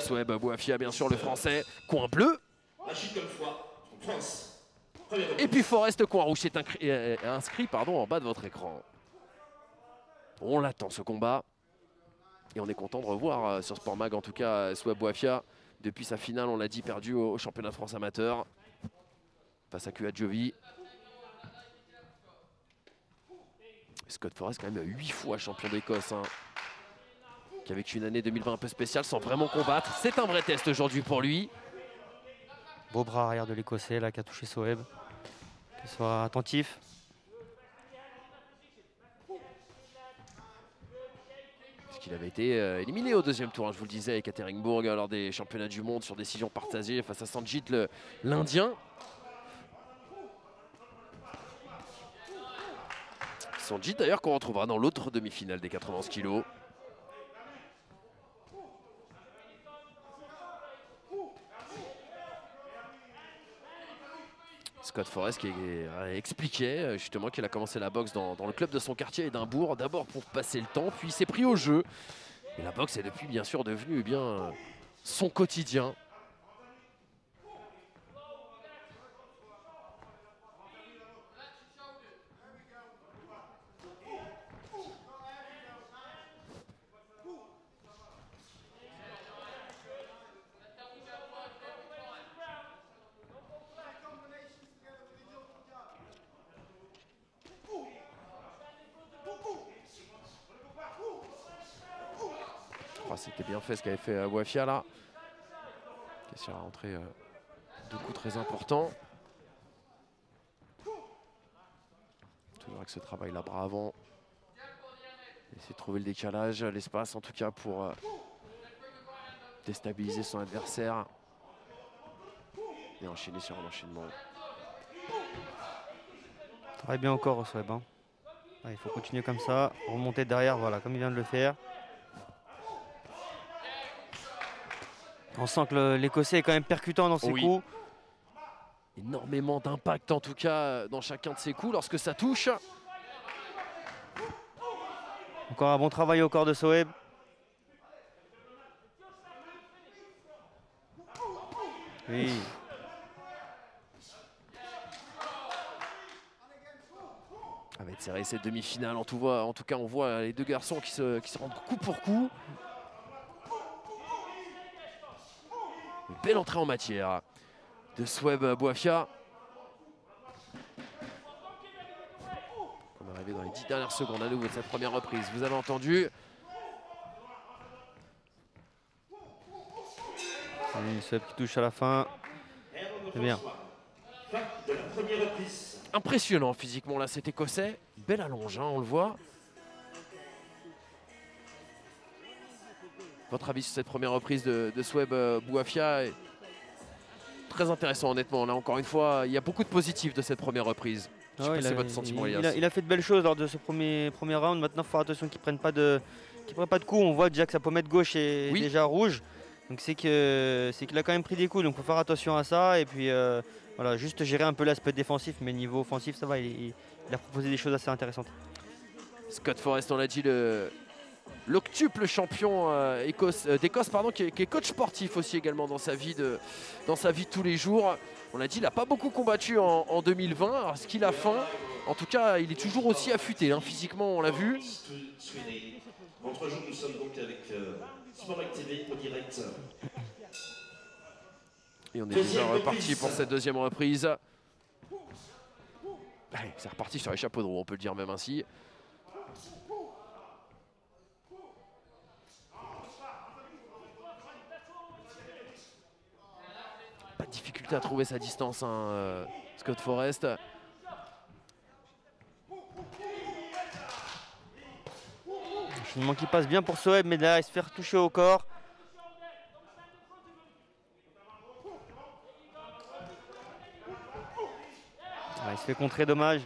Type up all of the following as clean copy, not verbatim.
Souhaib Bouafia, bien sûr, le français. Coin bleu. Et puis Forest, coin rouge, c'est inscrit en bas de votre écran. On l'attend ce combat. Et on est content de revoir sur Sport Mag, en tout cas, Souhaib Bouafia. Depuis sa finale, on l'a dit, perdu au championnat de France amateur. Face à Kuadjovi. Scott Forrest, quand même 8 fois champion d'Écosse. Hein, qui a vécu une année 2020 un peu spéciale sans vraiment combattre. C'est un vrai test aujourd'hui pour lui. Beau bras arrière de l'Écossais là qui a touché Souhaib. Qu'il soit attentif. Il avait été éliminé au deuxième tour, hein, je vous le disais, avec Ekaterinbourg lors des championnats du monde sur décision partagée face à Sanjit, l'Indien. Sanjit d'ailleurs qu'on retrouvera dans l'autre demi-finale des 91 kg. Scott Forrest qui expliquait justement qu'il a commencé la boxe dans le club de son quartier à Édimbourg, d'abord pour passer le temps, puis il s'est pris au jeu. Et la boxe est depuis bien sûr devenue son quotidien. Oh, c'était bien fait ce qu'avait fait Bouafia là. Qui est rentré deux coups très importants. Toujours avec ce travail là bras avant. Essayer de trouver le décalage, l'espace en tout cas pour déstabiliser son adversaire. Et enchaîner sur un enchaînement. Travaille bien encore Souhaib. Hein. Il faut continuer comme ça, remonter derrière, voilà, comme il vient de le faire. On sent que l'Écossais est quand même percutant dans ses coups. Énormément d'impact en tout cas dans chacun de ses coups lorsque ça touche. Encore un bon travail au corps de Souhaib. Oui. Ça va être serré cette demi-finale. En tout cas, on voit les deux garçons qui se rendent coup pour coup. Une belle entrée en matière de Souhaib Bouafia. On est arrivé dans les 10 dernières secondes à nouveau de cette première reprise. Vous avez entendu. Souhaib qui touche à la fin. C'est bien. Impressionnant physiquement là cet Écossais. Belle allonge, hein, on le voit. Votre avis sur cette première reprise de Souhaib Bouafia? Très intéressant honnêtement. Là encore une fois, il y a beaucoup de positifs de cette première reprise. Je sais pas si c'est votre sentiment, Elias. Il a fait de belles choses lors de ce premier round. Maintenant, il faut faire attention qu'il ne prenne pas de coups. On voit déjà que sa pommette gauche est déjà rouge. Donc c'est qu'il a quand même pris des coups. Donc il faut faire attention à ça. Et puis voilà, juste gérer un peu l'aspect défensif. Mais niveau offensif, ça va. Il a proposé des choses assez intéressantes. Scott Forrest, on l'a dit, l'octuple champion d'Écosse, qui est coach sportif aussi également dans sa vie de tous les jours. On l'a dit, il n'a pas beaucoup combattu en 2020. Alors, ce qu'il a faim, en tout cas, il est toujours aussi affûté. Hein, physiquement, on l'a vu. Dans 3 jours, nous sommes donc avec Sport Mag TV au direct. Et on est déjà reparti pour cette deuxième reprise. C'est reparti sur les chapeaux de roue, on peut le dire même ainsi. Pas de difficulté à trouver sa distance, hein, Scott Forrest. Enchaînement qui passe bien pour Souhaib, mais là il se fait retoucher au corps. Il se fait contrer, dommage.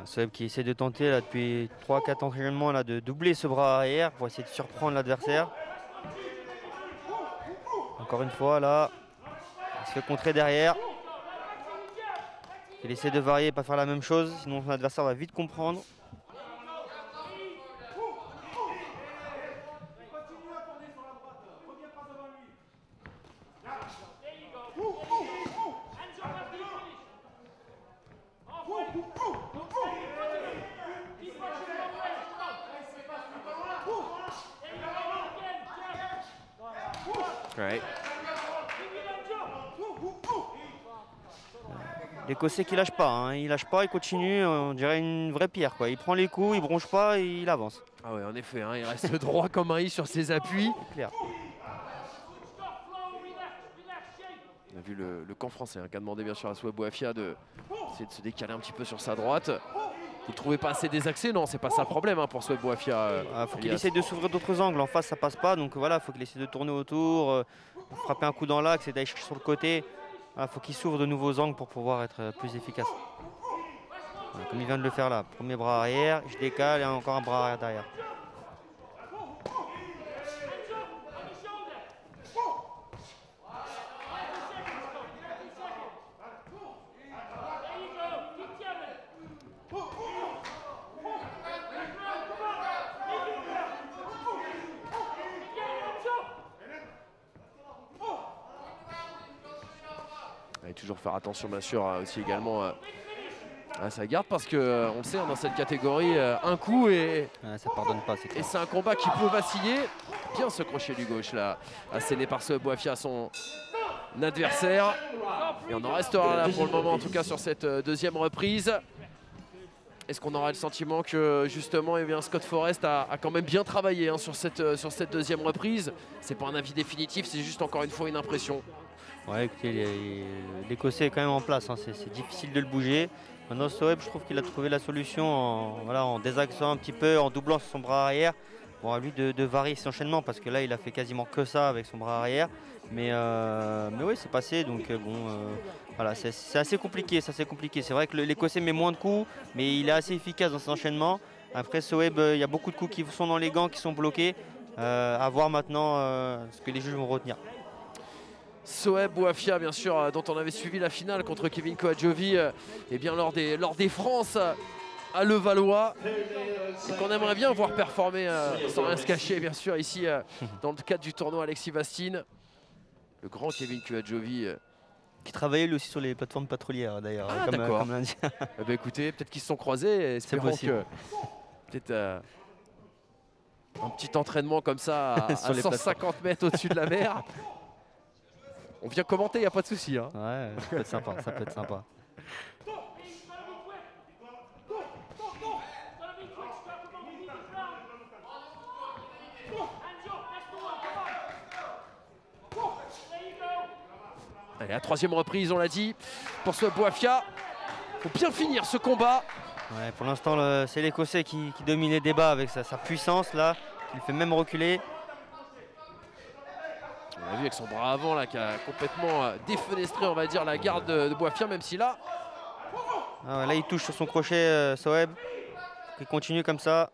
Soeb qui essaie de tenter là, depuis 3-4 entraînements là, de doubler ce bras arrière pour essayer de surprendre l'adversaire. Encore une fois là, il se fait contrer derrière. Il essaie de varier, pas faire la même chose, sinon son adversaire va vite comprendre. Ouais. L'Écossais qui lâche pas, hein. Il lâche pas, il continue, on dirait une vraie pierre, quoi. Il prend les coups, il bronche pas et il avance. Ah ouais, en effet, hein, il reste droit comme un i sur ses appuis. Clair. On a vu le camp français qui a demandé bien sûr à Soeb Boafia d'essayer de se décaler un petit peu sur sa droite. Vous ne trouvez pas assez désaxé? Non, c'est pas ça le problème pour Soeb Boafia. Faut qu'il essaye de s'ouvrir d'autres angles. En face, ça passe pas. Donc voilà, faut qu'il essaie de tourner autour, frapper un coup dans l'axe et d'aller chercher sur le côté. Faut qu'il s'ouvre de nouveaux angles pour pouvoir être plus efficace. Voilà, comme il vient de le faire là. Premier bras arrière, je décale et encore un bras arrière derrière. Et toujours faire attention bien sûr aussi également à sa garde parce que on le sait dans cette catégorie un coup et ça pardonne pas, et c'est un combat qui peut vaciller. Bien ce crochet du gauche là asséné par Soeb Boafia son adversaire et on en restera là pour le moment en tout cas sur cette deuxième reprise. Est-ce qu'on aura le sentiment que justement Scott Forrest a quand même bien travaillé sur cette deuxième reprise? C'est pas un avis définitif, c'est juste encore une fois une impression. Ouais, écoutez, l'Écossais est quand même en place, hein. C'est difficile de le bouger. Maintenant, Soeb, je trouve qu'il a trouvé la solution en désaxant un petit peu, en doublant son bras arrière. Bon, à lui de varier ses enchaînements parce que là, il a fait quasiment que ça avec son bras arrière. Mais oui, c'est passé. Donc voilà, c'est assez compliqué. C'est vrai que l'Écossais met moins de coups, mais il est assez efficace dans ses enchaînements. Après, Soeb, il y a beaucoup de coups qui sont dans les gants, qui sont bloqués. À voir maintenant ce que les juges vont retenir. Soeb Boafia, bien sûr, dont on avait suivi la finale contre Kevin Koadjovi lors des France à Levallois, et qu'on aimerait bien voir performer sans rien se cacher, bien sûr, ici dans le cadre du tournoi Alexis Vastine. Le grand Kevin Koadjovi. Qui travaillait lui aussi sur les plateformes pétrolières d'ailleurs, comme l'Indien. Écoutez, peut-être qu'ils se sont croisés, espérons que peut-être un petit entraînement comme ça à 150 mètres au-dessus de la mer. On vient commenter, il n'y a pas de souci. Hein. Ouais, ça peut être sympa, ça peut être sympa. Allez, la troisième reprise, on l'a dit, pour Soeb Boafia. Il faut bien finir ce combat. Ouais, pour l'instant, c'est l'Écossais qui domine les débats avec sa puissance, là, qui le fait même reculer. On a vu avec son bras avant là, qui a complètement défenestré, on va dire, la garde de Boafia, même si là... Ah ouais, là, il touche sur son crochet, Soeb. Il continue comme ça.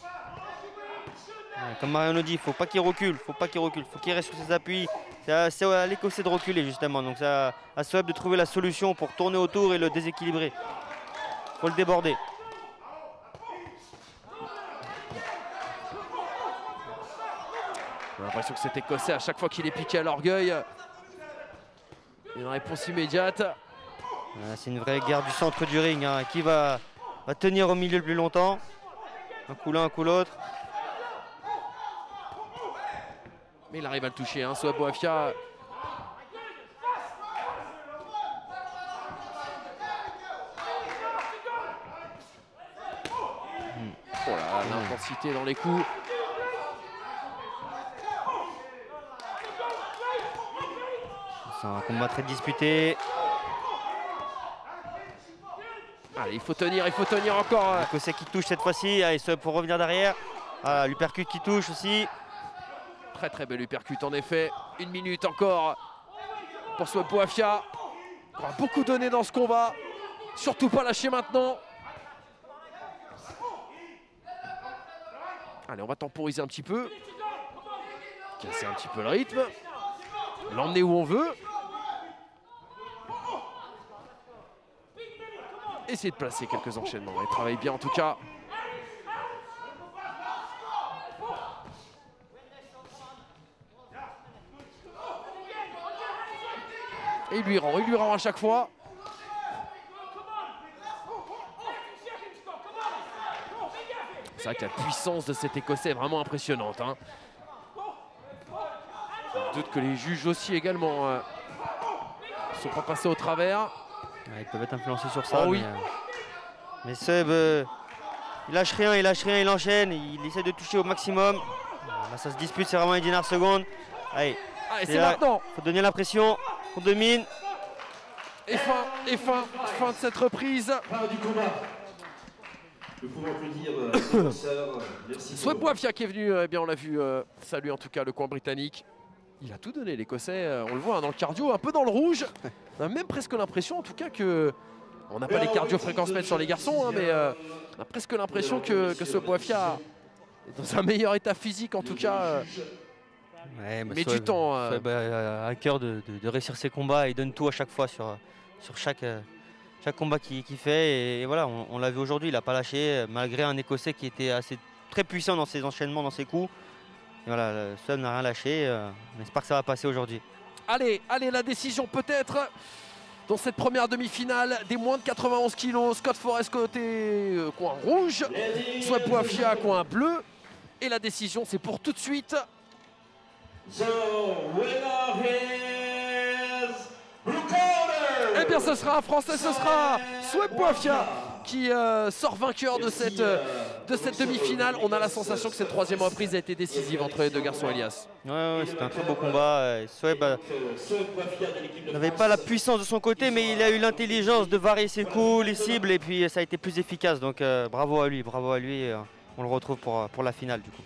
Ouais, comme Mariano dit, il ne faut pas qu'il recule, faut qu'il reste sur ses appuis. C'est à l'Écossais de reculer, justement. Donc c'est à Soeb de trouver la solution pour tourner autour et le déséquilibrer. Il faut le déborder. On a l'impression que cet Écossais, à chaque fois qu'il est piqué à l'orgueil, il y a une réponse immédiate. C'est une vraie guerre du centre du ring. Hein. Qui va tenir au milieu le plus longtemps? Un coup l'un, un coup l'autre. Mais il arrive à le toucher, hein, Soeb Boafia. Oh là, l'intensité dans les coups. C'est un combat très disputé. Allez, il faut tenir encore. L'Écossais qui touche cette fois-ci. Allez, Soeb pour revenir derrière. Ah, l'uppercut qui touche aussi. Très très belle uppercut en effet. 1 minute encore pour Soeb Boafia. Il aura beaucoup donné dans ce combat. Surtout pas lâcher maintenant. Allez, on va temporiser un petit peu. Casser un petit peu le rythme. L'emmener où on veut. Essayer de placer quelques enchaînements. Il travaille bien en tout cas. Et il lui rend à chaque fois. C'est vrai que la puissance de cet Écossais est vraiment impressionnante. Hein. Je doute que les juges aussi également ne sont pas passés au travers. Ouais, ils peuvent être influencés sur ça. Oh, oui. Mais Seb, il lâche rien, il enchaîne, il essaie de toucher au maximum. Là, ça se dispute, c'est vraiment une dernière seconde. Allez, c'est maintenant. Il faut donner la pression, on domine. Et fin de cette reprise. Fin du combat. Le pouvoir applaudir Soueb Boivia qui est venu, eh bien on l'a vu, salut en tout cas le coin britannique. Il a tout donné l'Écossais, on le voit hein, dans le cardio, un peu dans le rouge. On a même presque l'impression en tout cas que... On n'a pas les cardio-fréquences mètres sur les garçons, hein, mais on a presque l'impression que ce Boivia est dans un meilleur état physique en tout cas. Ouais, mais du temps. À cœur de réussir ses combats, il donne tout à chaque fois sur chaque combat qu'il fait. Et voilà, on l'a vu aujourd'hui, il n'a pas lâché, malgré un Écossais qui était très puissant dans ses enchaînements, dans ses coups. Et voilà, Seb n'a rien lâché. On espère que ça va passer aujourd'hui. Allez, la décision peut-être dans cette première demi-finale des moins de 91 kg. Scott Forrest côté coin rouge, Soueb Boivia coin bleu. Et la décision, c'est pour tout de suite. Eh bien ce sera un Français, ce sera Soueb Boivia qui sort vainqueur de cette demi-finale. On a la sensation que cette troisième reprise a été décisive entre les deux garçons, Elias. Ouais, c'était un très beau combat. Soueb n'avait pas la puissance de son côté, mais il a eu l'intelligence de varier ses coups, les cibles, et puis ça a été plus efficace. Donc bravo à lui. On le retrouve pour la finale du coup.